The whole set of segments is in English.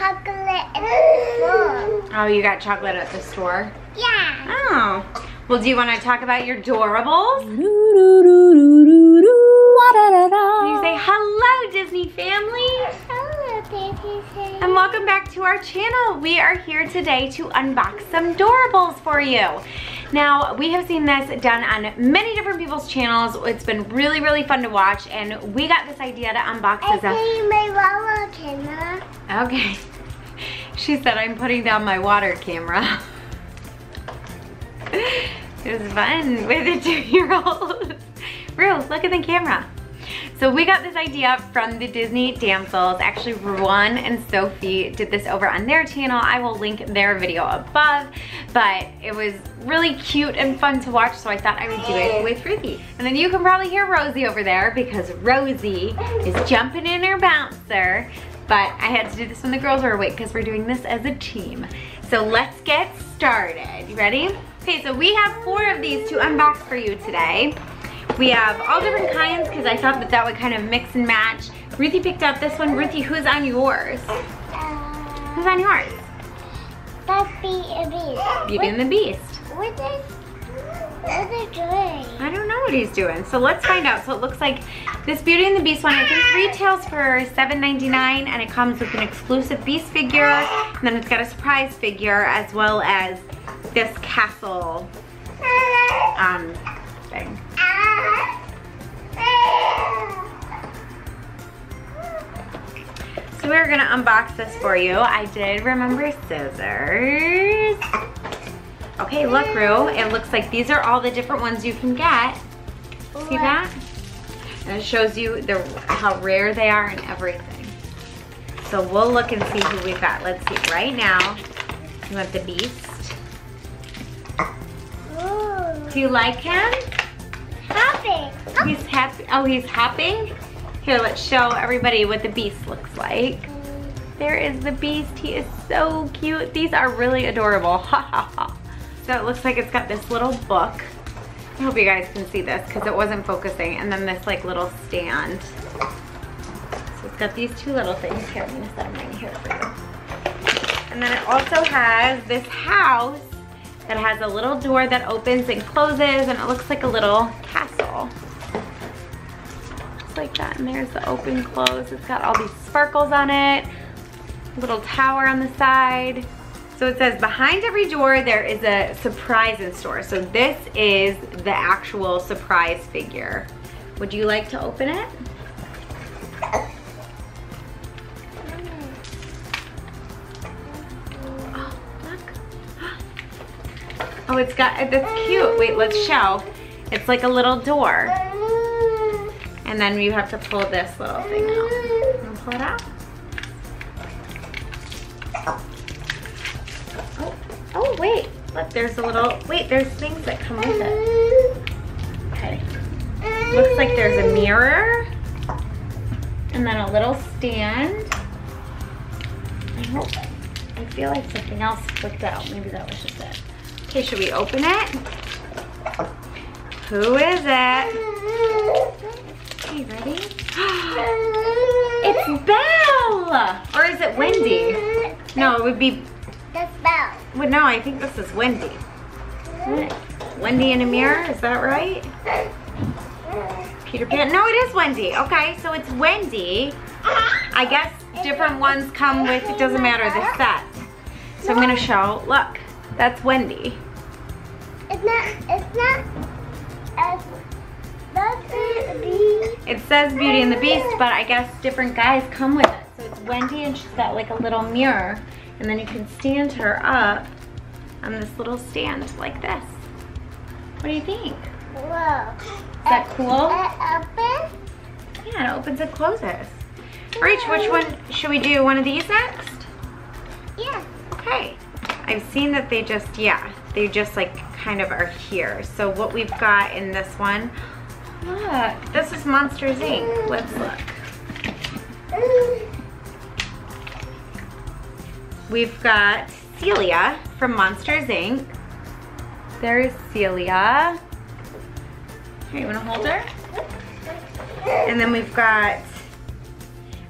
chocolate at the store. Oh, you got chocolate at the store? Yeah. Oh. Well, do you want to talk about your Doorables? Can you say hello, Disney family? Hello, Disney family. And welcome back to our channel. We are here today to unbox some Doorables for you. Now, we have seen this done on many different people's channels. It's been really, really fun to watch, and we got this idea to unbox as I see my water camera. Okay. She said I'm putting down my water camera. It was fun with a 2-year-old. Rue, look at the camera. So we got this idea from the Disney Damsels. Actually, Ruan and Sophie did this over on their channel. I will link their video above, but it was really cute and fun to watch, so I thought I would do it with Ruthie. And then you can probably hear Rosie over there because Rosie is jumping in her bouncer, but I had to do this when the girls were awake because we're doing this as a team. So let's get started. You ready? Okay, so we have 4 of these to unbox for you today. We have all different kinds because I thought that that would kind of mix and match. Ruthie picked out this one. Ruthie, who's on yours? Who's on yours? That's Beauty and the Beast. Beauty and the Beast. What are they doing? I don't know what he's doing, so let's find out. So it looks like this Beauty and the Beast one, I think retails for $7.99, and it comes with an exclusive Beast figure, and then it's got a surprise figure as well as this castle thing. So we're gonna unbox this for you. I did remember scissors. Okay, look, Rue, it looks like these are all the different ones you can get. See that? And it shows you how rare they are and everything. So we'll look and see who we've got. Let's see, right now, you want the Beast. Ooh. Do you like him? Hopping. He's happy. Oh, he's hopping? Here, let's show everybody what the Beast looks like. There is the Beast. He is so cute. These are really adorable. Ha ha ha. So it looks like it's got this little book. I hope you guys can see this because it wasn't focusing. And then this like little stand. So it's got these 2 little things. Here, I'm gonna set them right here for you. And then it also has this house that has a little door that opens and closes, and it looks like a little castle. Just like that, and there's the open, close. It's got all these sparkles on it, a little tower on the side. So it says, behind every door there is a surprise in store. So this is the actual surprise figure. Would you like to open it? Oh, it's got, that's cute. Wait, let's show. It's like a little door. And then you have to pull this little thing out. You wanna pull it out? Oh, wait. Look, there's a little, wait, there's things that come with it. Okay. Looks like there's a mirror. And then a little stand. I feel like something else flipped out. Maybe that was just it. Okay, should we open it? Who is it? Okay, ready? It's Belle! Or is it Wendy? No, it would be... That's Belle. Well, no, I think this is Wendy. Wendy in a mirror, is that right? Peter Pan, no, it is Wendy. Okay, so it's Wendy. I guess different ones come with, it doesn't matter, the set. So I'm gonna show, look. That's Wendy. It's not It says Beauty and the Beast, but I guess different guys come with it. So it's Wendy, and she's got like a little mirror, and then you can stand her up on this little stand like this. What do you think? Whoa. Is that cool? Open? Yeah, it opens and closes. Rach, which one should we do? One of these next? Yeah. Okay. I've seen that they just like kind of are here. So what we've got in this one, look, this is Monsters Inc. Let's look. We've got Celia from Monsters Inc. There's Celia. Here, you wanna hold her? And then we've got,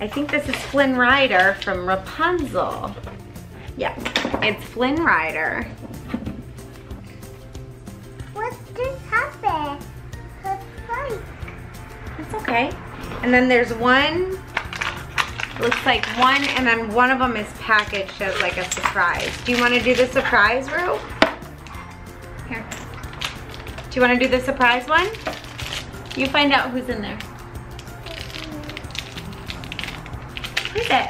I think this is Flynn Rider from Rapunzel. Yeah, it's Flynn Rider. What just happened? It's okay. And then there's one, looks like one, and then one of them is packaged as like a surprise. Do you want to do the surprise, Rue? Here. Do you want to do the surprise one? You find out who's in there. Who's it?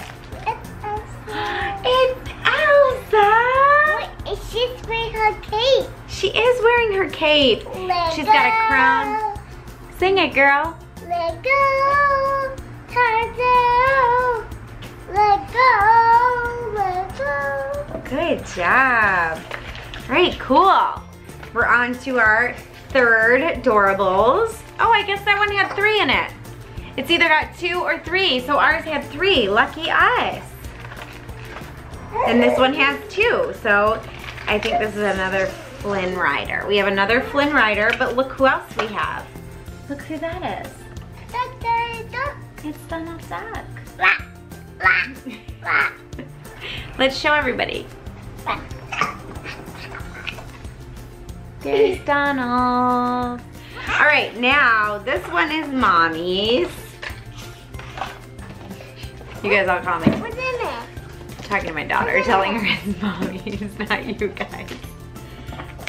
It's Elsa! Wait, she's wearing her cape. She is wearing her cape. She's got a crown. Sing it, girl. Let go, Tarzan. Let go, let go. Good job. All right, cool. We're on to our third Doorables. Oh, I guess that one had 3 in it. It's either got 2 or 3, so ours had 3. Lucky us. And this one has 2, so I think this is another Flynn Rider. We have another Flynn Rider, but look who else we have. Look who that is. It's Donald Duck. Let's show everybody. There's Donald. All right, now this one is Mommy's. You guys all call me. What's in it? I'm talking to my daughter, telling her it's Mommy's, not you guys.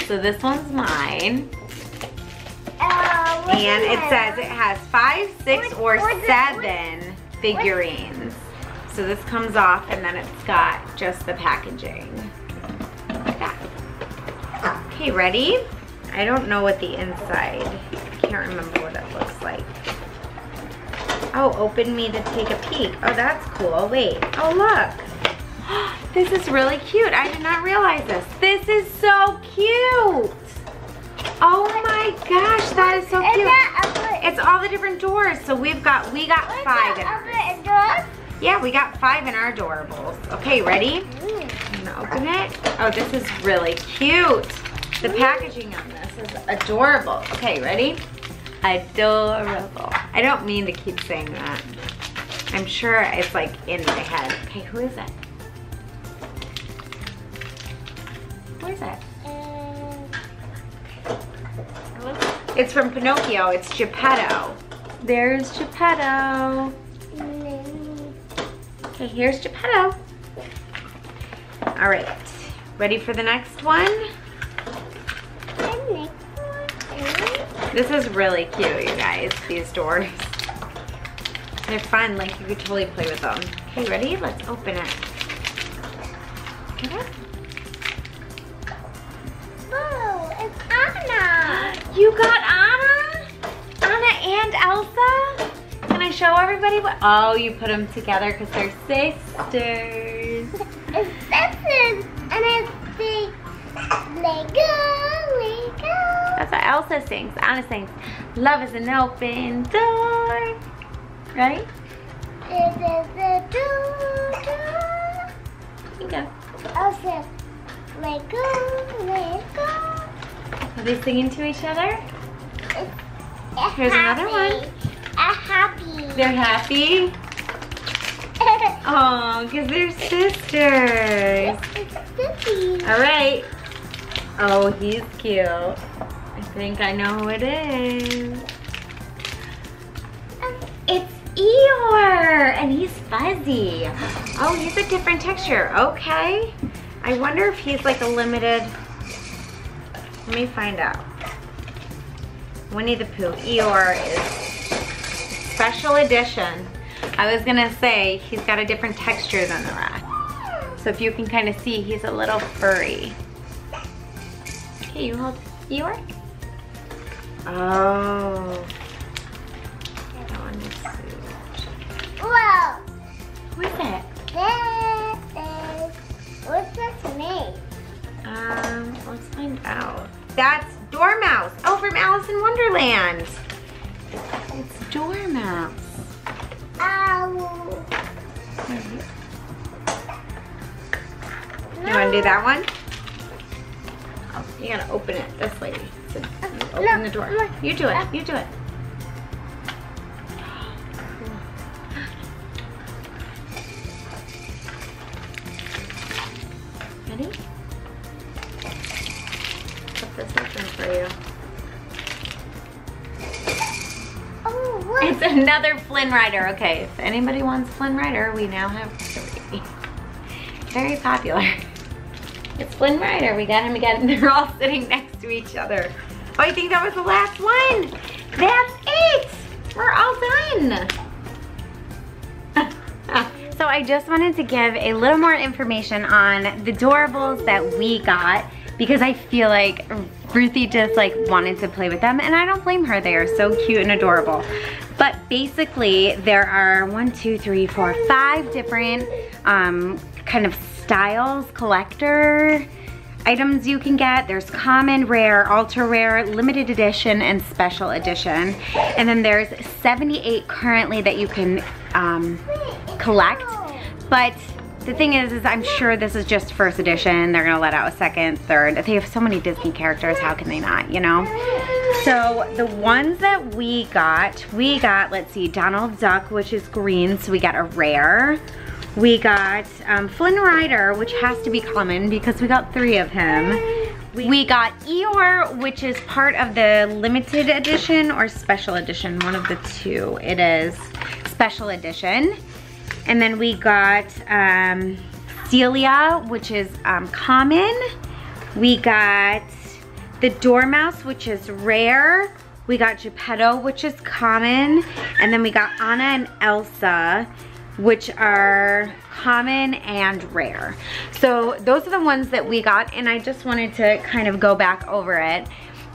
So this one's mine. And it says it has 5, 6, or 7 figurines. So this comes off and then it's got just the packaging. Like that. Okay, ready? I don't know what the inside, I can't remember what it looks like. Oh, open me to take a peek. Oh, that's cool. Wait. Oh, look. This is really cute. I did not realize this. This is so cute. Oh my gosh, that is so cute. It's all the different doors. So we got 5 in ours. Yeah, we got 5 in our Doorables. Okay, ready? I'm gonna open it. Oh, this is really cute. The packaging on this is adorable. Okay, ready? Adorable. I don't mean to keep saying that. I'm sure it's like in my head. Okay, who is it? Who is it? It's from Pinocchio. It's Geppetto. There's Geppetto. Okay, here's Geppetto. All right, ready for the next one? This is really cute, you guys, these doors. They're fun, like you could totally play with them. Okay, ready? Let's open it. Get it? Oh, it's Anna. You got Anna? Anna and Elsa? Can I show everybody what? Oh, you put them together because they're sisters. It's sisters, and it's the Lego, Lego. That's what Elsa sings. Anna sings, love is an open door. Right? It is the door. Here you go. Also, Lego, Lego. Are they singing to each other? It's Here's another one. Happy. They're happy? Oh, because they're sisters. All right. Oh, he's cute. I think I know who it is. It's Eeyore, and he's fuzzy. Oh, he's a different texture. Okay. I wonder if he's like a limited. Let me find out. Winnie the Pooh. Eeyore is special edition. I was gonna say he's got a different texture than the rest. So if you can kind of see, he's a little furry. Okay, you hold Eeyore. Oh. That one is huge. Whoa. Who is it? What's this name? Let's find out. That's Dormouse. Oh, from Alice in Wonderland. It's Dormouse. Ow. You want to do that one? Oh, you gotta open it this way. So open the door. You do it. You do it. another Flynn Rider. Okay, if anybody wants Flynn Rider, we now have 3. Very popular. It's Flynn Rider. We got him again. They're all sitting next to each other. Oh, I think that was the last one. That's it. We're all done. So I just wanted to give a little more information on the Doorables that we got because I feel like Ruthie just like wanted to play with them, and I don't blame her. They are so cute and adorable. But basically there are 5 different kind of styles, collector items you can get. There's common, rare, ultra rare, limited edition, and special edition. And then there's 78 currently that you can collect. But the thing is I'm sure this is just first edition. They're gonna let out a second, third. They have so many Disney characters, how can they not, you know? So the ones that we got, let's see, Donald Duck, which is green, so we got a rare. We got Flynn Rider, which has to be common because we got 3 of him. We got Eeyore, which is part of the limited edition or special edition, one of the 2. It is special edition. And then we got Celia, which is common. We got the Dormouse, which is rare. We got Geppetto, which is common. And then we got Anna and Elsa, which are common and rare. So those are the ones that we got, and I just wanted to kind of go back over it.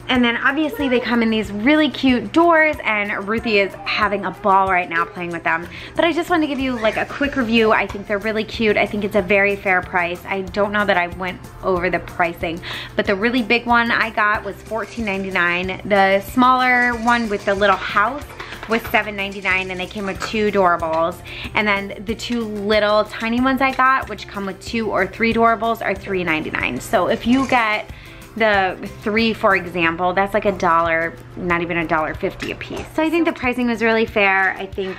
And then obviously they come in these really cute doors, and Ruthie is having a ball right now playing with them. But I just wanted to give you like a quick review. I think they're really cute. I think it's a very fair price. I don't know that I went over the pricing, but the really big one I got was $14.99. The smaller one with the little house was $7.99, and they came with 2 Doorables. And then the 2 little tiny ones I got, which come with 2 or 3 Doorables, are $3.99. So if you get the 3, for example, that's like $1, not even $1.50 a piece. So I think the pricing was really fair. I think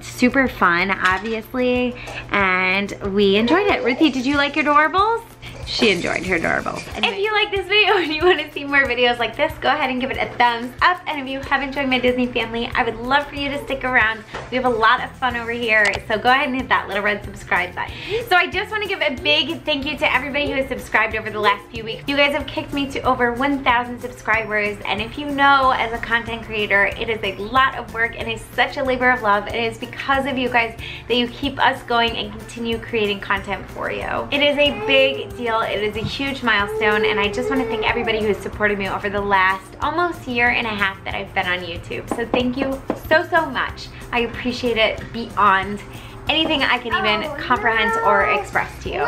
super fun, obviously, and we enjoyed it. Ruthie, did you like your Doorables? She enjoyed her Doorables. Anyway, if you like this video and you want to see more videos like this, go ahead and give it a thumbs up. And if you haven't joined my Disney family, I would love for you to stick around. We have a lot of fun over here, so go ahead and hit that little red subscribe button. So I just want to give a big thank you to everybody who has subscribed over the last few weeks. You guys have kicked me to over 1,000 subscribers, and if you know, as a content creator, it is a lot of work and it's such a labor of love. It is because of you guys that you keep us going and continue creating content for you. It is a big deal. It is a huge milestone, and I just want to thank everybody who has supported me over the last almost year and a half that I've been on YouTube. So thank you so, so much. I appreciate it beyond anything I can even comprehend or express to you.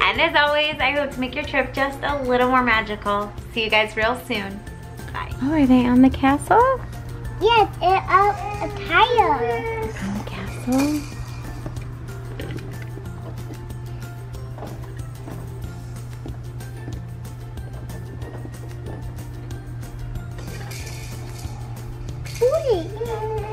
And as always, I hope to make your trip just a little more magical. See you guys real soon. Bye. Oh, are they on the castle? Yes, it's a tire. On the castle? Wait.